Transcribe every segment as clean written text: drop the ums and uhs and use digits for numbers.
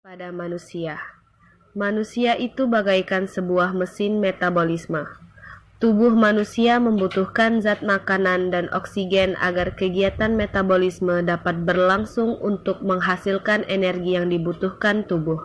Pada manusia. Manusia itu bagaikan sebuah mesin metabolisme. Tubuh manusia membutuhkan zat makanan dan oksigen agar kegiatan metabolisme dapat berlangsung untuk menghasilkan energi yang dibutuhkan tubuh.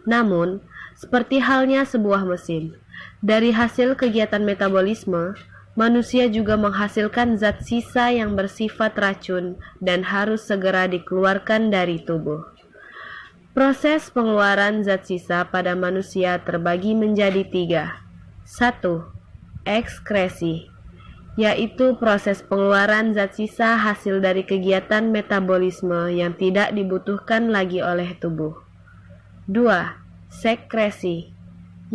Namun, seperti halnya sebuah mesin, dari hasil kegiatan metabolisme, manusia juga menghasilkan zat sisa yang bersifat racun dan harus segera dikeluarkan dari tubuh. Proses pengeluaran zat sisa pada manusia terbagi menjadi 3. 1. Ekskresi, yaitu proses pengeluaran zat sisa hasil dari kegiatan metabolisme yang tidak dibutuhkan lagi oleh tubuh. 2. Sekresi,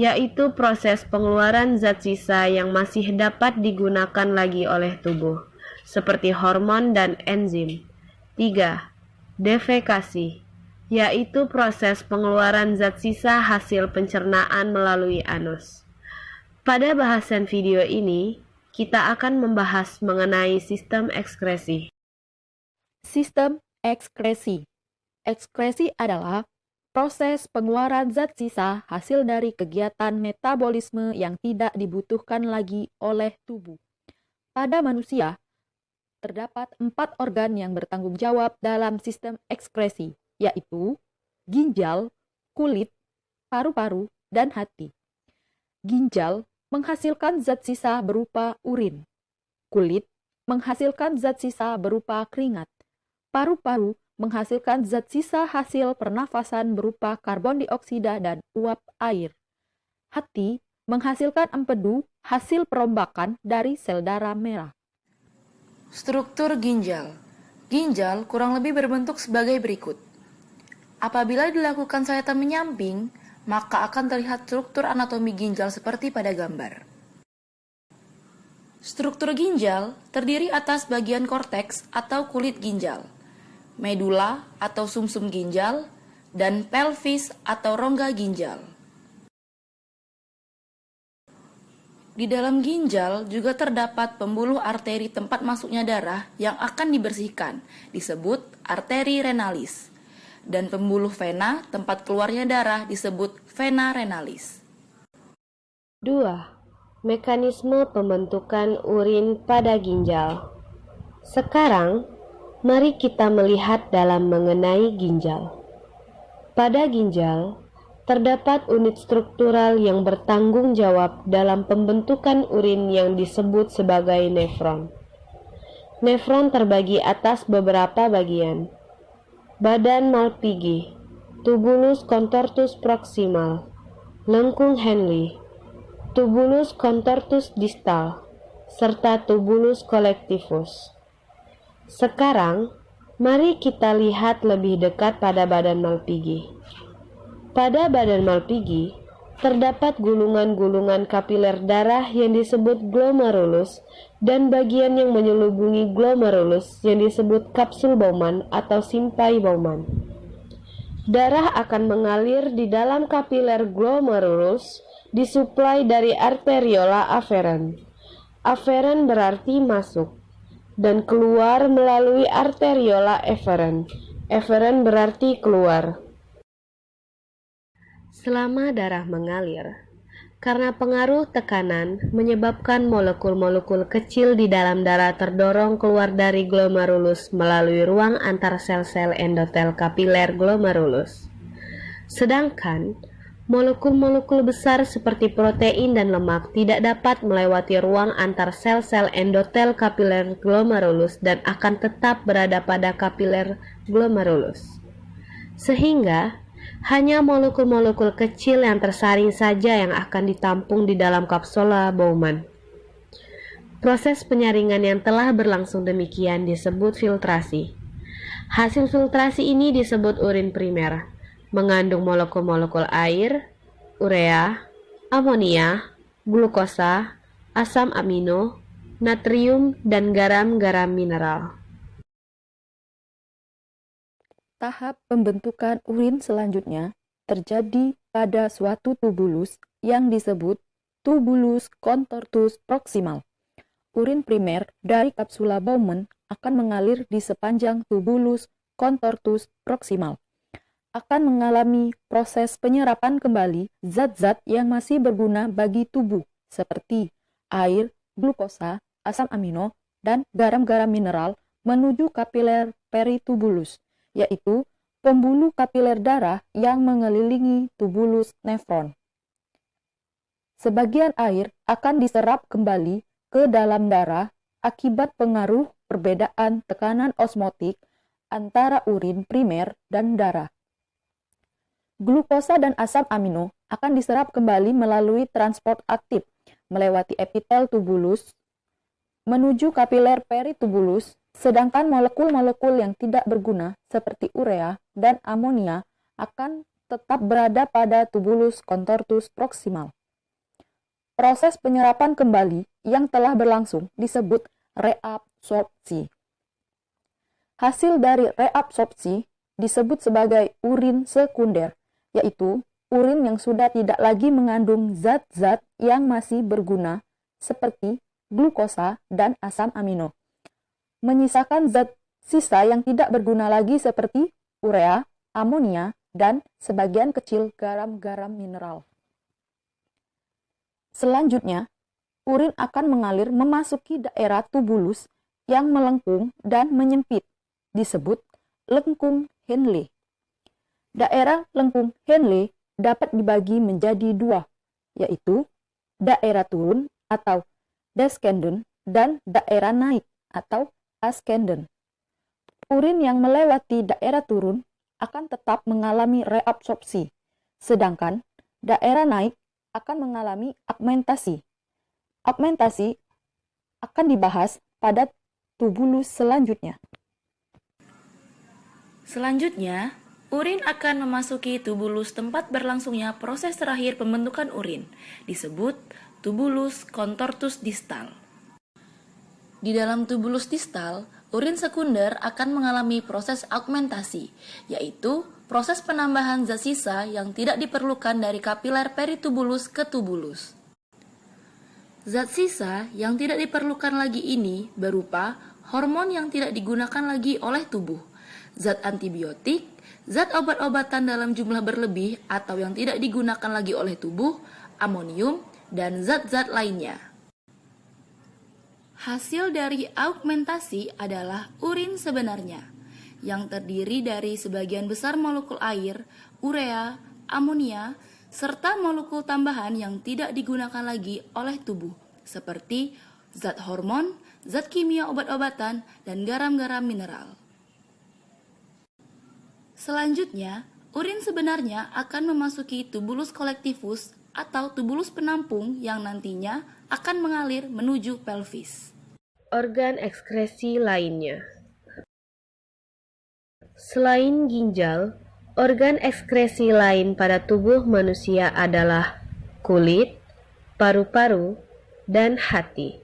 yaitu proses pengeluaran zat sisa yang masih dapat digunakan lagi oleh tubuh, seperti hormon dan enzim. 3. Defekasi, yaitu proses pengeluaran zat sisa hasil pencernaan melalui anus. Pada bahasan video ini, kita akan membahas mengenai sistem ekskresi. Sistem ekskresi. Ekskresi adalah proses pengeluaran zat sisa hasil dari kegiatan metabolisme yang tidak dibutuhkan lagi oleh tubuh. Pada manusia, terdapat 4 organ yang bertanggung jawab dalam sistem ekskresi, yaitu ginjal, kulit, paru-paru, dan hati. Ginjal menghasilkan zat sisa berupa urin. Kulit menghasilkan zat sisa berupa keringat. Paru-paru menghasilkan zat sisa hasil pernafasan berupa karbon dioksida dan uap air. Hati menghasilkan empedu hasil perombakan dari sel darah merah. Struktur ginjal. Ginjal kurang lebih berbentuk sebagai berikut. Apabila dilakukan sayatan menyamping, maka akan terlihat struktur anatomi ginjal seperti pada gambar. Struktur ginjal terdiri atas bagian korteks atau kulit ginjal, medula atau sumsum ginjal, dan pelvis atau rongga ginjal. Di dalam ginjal juga terdapat pembuluh arteri tempat masuknya darah yang akan dibersihkan, disebut arteri renalis. Dan pembuluh vena tempat keluarnya darah disebut vena renalis. 2. Mekanisme pembentukan urin pada ginjal. Sekarang, mari kita melihat dalam mengenai ginjal. Pada ginjal, terdapat unit struktural yang bertanggung jawab dalam pembentukan urin yang disebut sebagai nefron. Nefron terbagi atas beberapa bagian. Badan Malpighi, tubulus contortus proximal, lengkung Henle, tubulus contortus distal, serta tubulus collectivus. Sekarang, mari kita lihat lebih dekat pada badan Malpighi. Pada badan Malpighi, terdapat gulungan-gulungan kapiler darah yang disebut glomerulus dan bagian yang menyelubungi glomerulus yang disebut kapsul Bowman atau simpai Bowman. Darah akan mengalir di dalam kapiler glomerulus disuplai dari arteriola afferent. Afferent berarti masuk dan keluar melalui arteriola efferent. Efferent berarti keluar. Selama darah mengalir, karena pengaruh tekanan menyebabkan molekul-molekul kecil di dalam darah terdorong keluar dari glomerulus melalui ruang antar sel-sel endotel kapiler glomerulus. Sedangkan molekul-molekul besar seperti protein dan lemak tidak dapat melewati ruang antar sel-sel endotel kapiler glomerulus dan akan tetap berada pada kapiler glomerulus. Sehingga hanya molekul-molekul kecil yang tersaring saja yang akan ditampung di dalam kapsula Bowman. Proses penyaringan yang telah berlangsung demikian disebut filtrasi. Hasil filtrasi ini disebut urin primer, mengandung molekul-molekul air, urea, amonia, glukosa, asam amino, natrium, dan garam-garam mineral. Tahap pembentukan urin selanjutnya terjadi pada suatu tubulus yang disebut tubulus contortus proximal. Urin primer dari kapsula Bowman akan mengalir di sepanjang tubulus contortus proximal. akan mengalami proses penyerapan kembali zat-zat yang masih berguna bagi tubuh, seperti air, glukosa, asam amino, dan garam-garam mineral menuju kapiler peritubulus, yaitu pembuluh kapiler darah yang mengelilingi tubulus nefron. Sebagian air akan diserap kembali ke dalam darah akibat pengaruh perbedaan tekanan osmotik antara urin primer dan darah. Glukosa dan asam amino akan diserap kembali melalui transport aktif melewati epitel tubulus menuju kapiler peritubulus, sedangkan molekul-molekul yang tidak berguna seperti urea dan amonia akan tetap berada pada tubulus contortus proximal. Proses penyerapan kembali yang telah berlangsung disebut reabsorpsi. Hasil dari reabsorpsi disebut sebagai urin sekunder, yaitu urin yang sudah tidak lagi mengandung zat-zat yang masih berguna seperti glukosa dan asam amino, menyisakan zat sisa yang tidak berguna lagi seperti urea, amonia, dan sebagian kecil garam-garam mineral. Selanjutnya, urin akan mengalir memasuki daerah tubulus yang melengkung dan menyempit, disebut lengkung Henle. Daerah lengkung Henle dapat dibagi menjadi dua, yaitu daerah turun atau descendant dan daerah naik atau ascendant. Urin yang melewati daerah turun akan tetap mengalami reabsorpsi, sedangkan daerah naik akan mengalami agmentasi. Agmentasi akan dibahas pada tubulus selanjutnya. Selanjutnya, urin akan memasuki tubulus tempat berlangsungnya proses terakhir pembentukan urin, disebut tubulus contortus distal. Di dalam tubulus distal, urin sekunder akan mengalami proses augmentasi, yaitu proses penambahan zat sisa yang tidak diperlukan dari kapiler peritubulus ke tubulus. Zat sisa yang tidak diperlukan lagi ini berupa hormon yang tidak digunakan lagi oleh tubuh, zat antibiotik, zat obat-obatan dalam jumlah berlebih atau yang tidak digunakan lagi oleh tubuh, amonium, dan zat-zat lainnya. Hasil dari augmentasi adalah urin sebenarnya, yang terdiri dari sebagian besar molekul air, urea, amonia, serta molekul tambahan yang tidak digunakan lagi oleh tubuh, seperti zat hormon, zat kimia obat-obatan, dan garam-garam mineral. Selanjutnya, urin sebenarnya akan memasuki tubulus colectivus atau tubulus penampung yang nantinya akan mengalir menuju pelvis. Organ ekskresi lainnya. Selain ginjal, organ ekskresi lain pada tubuh manusia adalah kulit, paru-paru, dan hati.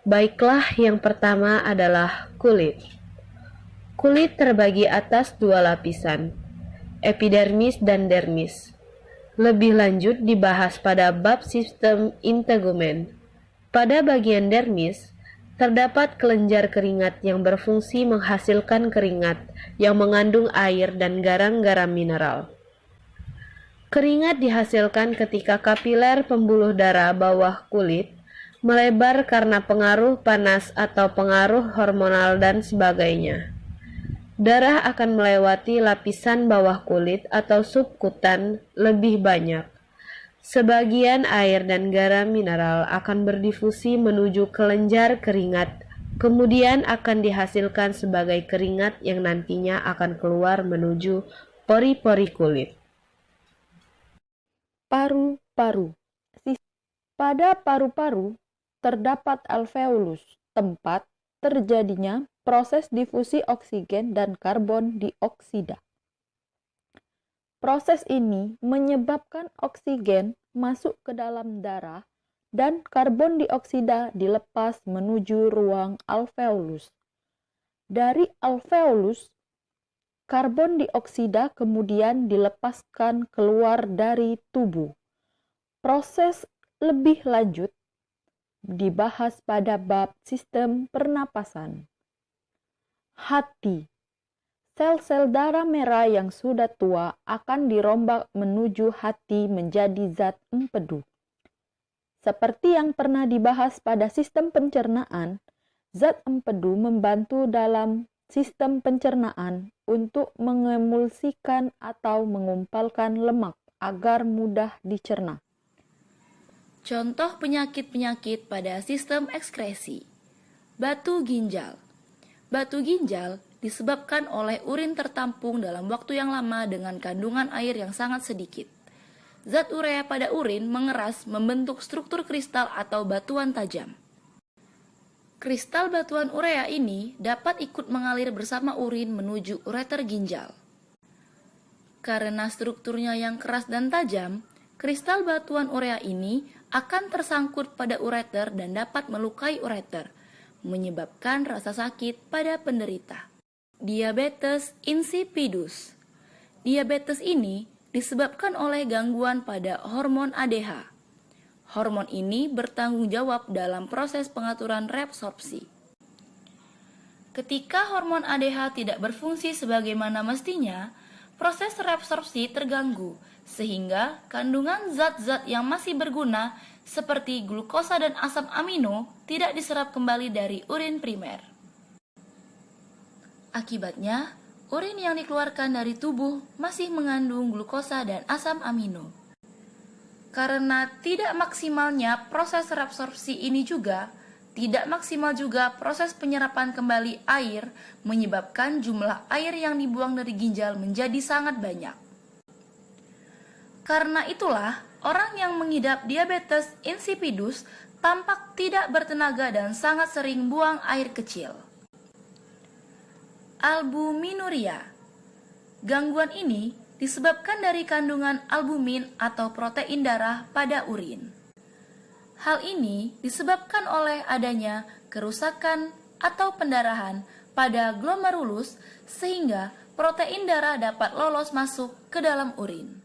Baiklah, yang pertama adalah kulit. Kulit terbagi atas dua lapisan, epidermis dan dermis. Lebih lanjut dibahas pada bab sistem integumen. Pada bagian dermis, terdapat kelenjar keringat yang berfungsi menghasilkan keringat yang mengandung air dan garam-garam mineral. Keringat dihasilkan ketika kapiler pembuluh darah bawah kulit melebar karena pengaruh panas atau pengaruh hormonal dan sebagainya. Darah akan melewati lapisan bawah kulit atau subkutan lebih banyak. Sebagian air dan garam mineral akan berdifusi menuju kelenjar keringat, kemudian akan dihasilkan sebagai keringat yang nantinya akan keluar menuju pori-pori kulit. Paru-paru. Pada paru-paru terdapat alveolus, tempat terjadinya proses difusi oksigen dan karbon dioksida. Proses ini menyebabkan oksigen masuk ke dalam darah dan karbon dioksida dilepas menuju ruang alveolus. Dari alveolus, karbon dioksida kemudian dilepaskan keluar dari tubuh. Proses lebih lanjut dibahas pada bab sistem pernapasan. Hati. Sel-sel darah merah yang sudah tua akan dirombak menuju hati menjadi zat empedu. Seperti yang pernah dibahas pada sistem pencernaan, zat empedu membantu dalam sistem pencernaan untuk mengemulsikan atau mengumpalkan lemak agar mudah dicerna. Contoh penyakit-penyakit pada sistem ekskresi. Batu ginjal. Batu ginjal disebabkan oleh urin tertampung dalam waktu yang lama dengan kandungan air yang sangat sedikit. Zat urea pada urin mengeras membentuk struktur kristal atau batuan tajam. Kristal batuan urea ini dapat ikut mengalir bersama urin menuju ureter ginjal. Karena strukturnya yang keras dan tajam, kristal batuan urea ini akan tersangkut pada ureter dan dapat melukai ureter, menyebabkan rasa sakit pada penderita. Diabetes insipidus. Diabetes ini disebabkan oleh gangguan pada hormon ADH. Hormon ini bertanggung jawab dalam proses pengaturan reabsorpsi. Ketika hormon ADH tidak berfungsi sebagaimana mestinya, proses reabsorpsi terganggu, sehingga kandungan zat-zat yang masih berguna seperti glukosa dan asam amino tidak diserap kembali dari urin primer. Akibatnya, urin yang dikeluarkan dari tubuh masih mengandung glukosa dan asam amino. Karena tidak maksimalnya proses reabsorpsi ini juga, tidak maksimal juga proses penyerapan kembali air menyebabkan jumlah air yang dibuang dari ginjal menjadi sangat banyak. Karena itulah, orang yang mengidap diabetes insipidus tampak tidak bertenaga dan sangat sering buang air kecil. Albuminuria. Gangguan ini disebabkan dari kandungan albumin atau protein darah pada urin. Hal ini disebabkan oleh adanya kerusakan atau pendarahan pada glomerulus sehingga protein darah dapat lolos masuk ke dalam urin.